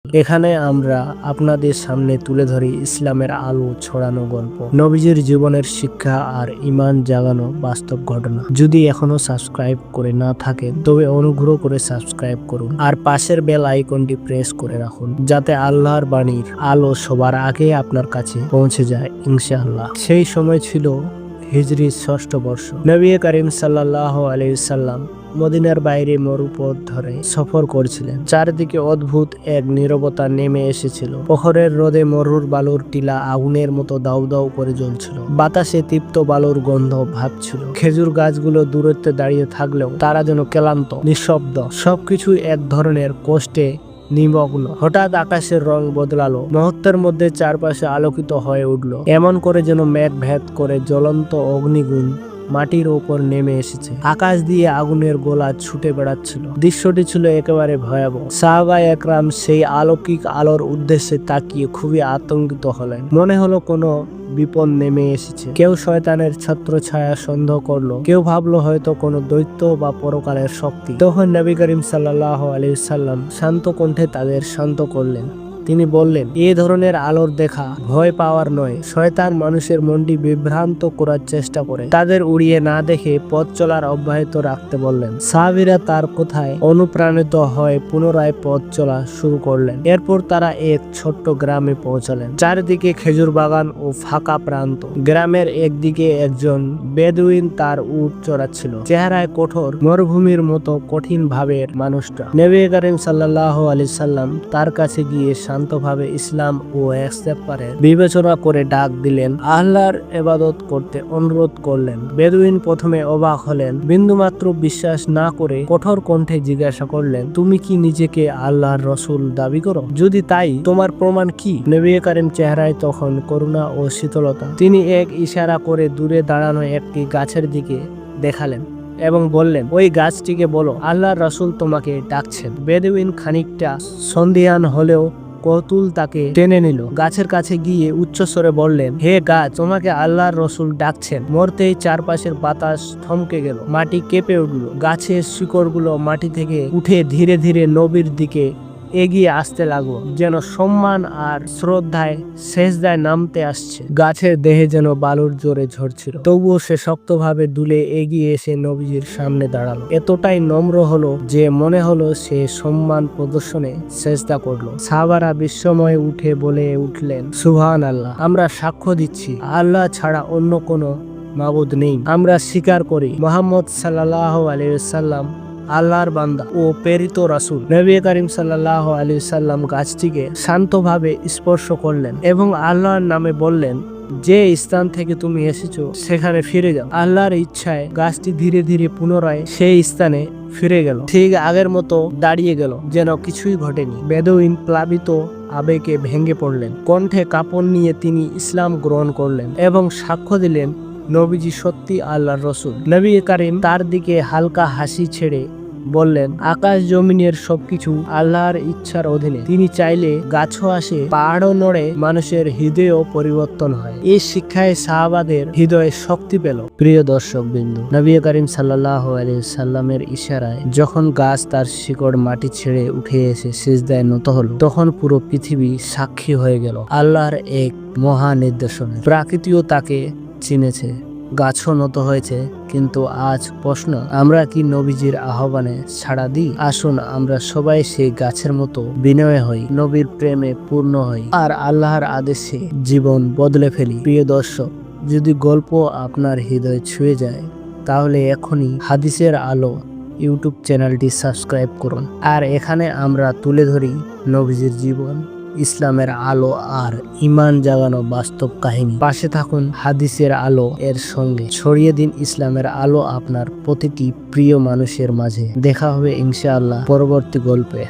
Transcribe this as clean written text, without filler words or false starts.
এখানে আমরা আপনাদের সামনে তুলে ধরি ইসলামের আলো ছড়ানো গল্প, নবীজির জীবনের শিক্ষা আর ঈমান জাগানো বাস্তব ঘটনা। যদি এখনো সাবস্ক্রাইব করে না থাকেন তবে অনুগ্রহ করে সাবস্ক্রাইব করুন আর পাশের বেল আইকনটি প্রেস করে রাখুন, যাতে আল্লাহর বাণীর আলো সবার আগে আপনার কাছে পৌঁছে যায় ইনশাআল্লাহ। সেই সময় ছিল হিজরির ৬ষ্ঠ বর্ষ। নবী করিম সাল্লাল্লাহু আলাইহি সাল্লাম মদিনার বাইরে মরুপথ ধরে সফর করছিলেন। চারিদিকে অদ্ভুত এক নীরবতা নেমে এসেছিল। প্রহরের রোদে মরুর বালুর টিলা আগুনের মতো দাউ দাউ করে জ্বলছিল। বাতাসে তৃপ্ত বালুর গন্ধ ভাবছিল। খেজুর গাছগুলো দূরত্বে দাঁড়িয়ে থাকলেও তারা যেন ক্লান্ত, নিঃশব্দ, সবকিছু এক ধরনের কষ্টে নিমগ্ন। হঠাৎ আকাশের রং বদলালো। মুহূর্তের মধ্যে চারপাশে আলোকিত হয়ে উঠল, এমন করে যেন মেঘ ভেদ করে জ্বলন্ত অগ্নিগুণ মাটির ওপর নেমে এসেছে। আকাশ দিয়ে আগুনের গোলা ছুটে বেড়াচ্ছিল। দৃশ্যটি ছিল একেবারে ভয়াবহ। সাহাবায়ে একরাম সেই অলৌকিক আলোর উদ্দেশ্যে তাকিয়ে খুবই আতঙ্কিত হলেন। মনে হলো কোনো বিপদ নেমে এসেছে। কেউ শয়তানের ছত্রছায়া সন্দেহ করলো, কেউ ভাবলো হয়তো কোনো দৈত্য বা পরকালের শক্তি। তখন নবী করিম সাল্লাল্লাহু আলাইহি সাল্লাম শান্ত কণ্ঠে তাদের শান্ত করলেন। তিনি বললেন, এ ধরনের আলোর দেখা ভয় পাওয়ার নয়। শয়তান মানুষের মনটি বিভ্রান্ত করার চেষ্টা করে। তাদের উড়িয়ে না দেখে পথ চলার অব্যাহত রাখতে বললেন। সাহাবীরা তার কথায় অনুপ্রাণিত হয়ে পুনরায় পথ চলা শুরু করলেন। এরপর তারা এক ছোট্ট গ্রামে পৌঁছালেন। চারিদিকে খেজুর বাগান ও ফাঁকা প্রান্ত। গ্রামের একদিকে একজন বেদুইন তার উট চড়াচ্ছিল। চেহারায় কঠোর, মরুভূমির মতো কঠিন ভাবের মানুষটা। নবী করিম সাল্লাল্লাহু আলাইহি সাল্লাম তার কাছে গিয়ে শান্তভাবে ইসলাম ও ইসলামের বিবেচনা করে ডাক দিলেন, আল্লাহর ইবাদত করতে অনুরোধ করলেন। বেদুইন প্রথমে অবাক হলেন, বিন্দুমাত্র বিশ্বাস না করে কঠোর কণ্ঠে জিজ্ঞাসা করলেন, তুমি কি নিজেকে আল্লাহর রসুল দাবি করো? যদি তাই তোমার প্রমাণ কি? নবী করিম চেহারায় তখন করুণা ও শীতলতা। তিনি এক ইশারা করে দূরে দাঁড়ানো একটি গাছের দিকে দেখালেন এবং বললেন, ওই গাছটিকে বলো আল্লাহর রাসূল তোমাকে ডাকছেন। বেদুইন খানিকটা সন্দিহান হলেও কৌতূহল তাকে টেনে নিল। গাছের কাছে গিয়ে উচ্চস্বরে বললেন, হে গাছ, তোমাকে আল্লাহর রসুল ডাকছেন। মরতেই চারপাশের বাতাস থমকে গেল, মাটি কেঁপে উঠল। গাছের শিকড়গুলো মাটি থেকে উঠে ধীরে ধীরে নবীর দিকে এগিয়ে আসতে লাগলো, যেন সম্মান আর শ্রদ্ধায় সেজদায় নামতে আসছে। গাছের দেহে যেন বালুর জোরে ঝরছিল, তবুও সে শক্তভাবে দুলে এগিয়ে এসে নবীজির সামনে দাঁড়ালো। এতটাই নম্র হলো যে মনে হলো সে সম্মান প্রদর্শনে সেজদা করলো। সাহাবারা বিস্ময়ে উঠে বলে উঠলেন, সুবহানাল্লাহ, আমরা সাক্ষ্য দিচ্ছি আল্লাহ ছাড়া অন্য কোনো মাবুদ নেই। আমরা স্বীকার করি মুহাম্মদ সাল্লাল্লাহু আলাইহি ওয়াসাল্লাম আল্লাহর বান্দা ও প্রেরিত রাসূল। নবী করিম সাল্লাল্লাহু আলাইহি সাল্লাম গাছটিকে শান্তভাবে স্পর্শ করলেন এবং আল্লাহর নামে বললেন, যে স্থান থেকে তুমি এসেছো সেখানে ফিরে যাও। আল্লাহর ইচ্ছায় গাছটি ধীরে ধীরে পুনরায় সেই স্থানে ফিরে গেল, ঠিক আগের মতো দাঁড়িয়ে গেল, যেন কিছুই ঘটেনি। বেদুইন প্লাবিত আবেগে ভেঙে পড়লেন। কণ্ঠে কাঁপন নিয়ে তিনি ইসলাম গ্রহণ করলেন এবং সাক্ষ্য দিলেন নবীজি সত্যি আল্লাহর রসুল। নবী করিম তার দিকে হালকা হাসি ছেড়ে বললেন, আকাশ জমিনের সবকিছু আল্লাহর ইচ্ছার অধীনে। তিনি চাইলে গাছও আসে, পাহাড়ও নড়ে, মানুষের হৃদয়ও পরিবর্তন হয়। এই শিক্ষায় সাহাবাদের হৃদয়ে শক্তি পেল। প্রিয় দর্শক বিন্দু, নবী করিম সাল্লাল্লাহু আলাইহি সাল্লামের ইশারায় যখন গাছ তার শিকড় মাটি ছেড়ে উঠে এসে সিজদায় নত হলো, তখন পুরো পৃথিবী সাক্ষী হয়ে গেল আল্লাহর এক মহা নির্দেশনে। প্রকৃতিও তাকে চিনেছে, গাছও নত হয়েছে। কিন্তু আজ প্রশ্ন, আমরা কি নবীজির আহ্বানে সাড়া দিই? আসুন আমরা সবাই সেই গাছের মতো বিনয় হই, নবীর প্রেমে পূর্ণ হই আর আল্লাহর আদেশে জীবন বদলে ফেলি। প্রিয় দর্শক, যদি গল্প আপনার হৃদয় ছুঁয়ে যায় তাহলে এখনই হাদিসের আলো ইউটিউব চ্যানেলটি সাবস্ক্রাইব করুন। আর এখানে আমরা তুলে ধরি নবীজির জীবন, ইসলামের আলো আর ঈমান জাগানো বাস্তব কাহিনী। পাশে থাকুন হাদিসের আলো এর সঙ্গে, ছড়িয়ে দিন ইসলামের আলো আপনার প্রতিটি প্রিয় মানুষের মাঝে। দেখা হবে ইনশাআল্লাহ পরবর্তী গল্পে।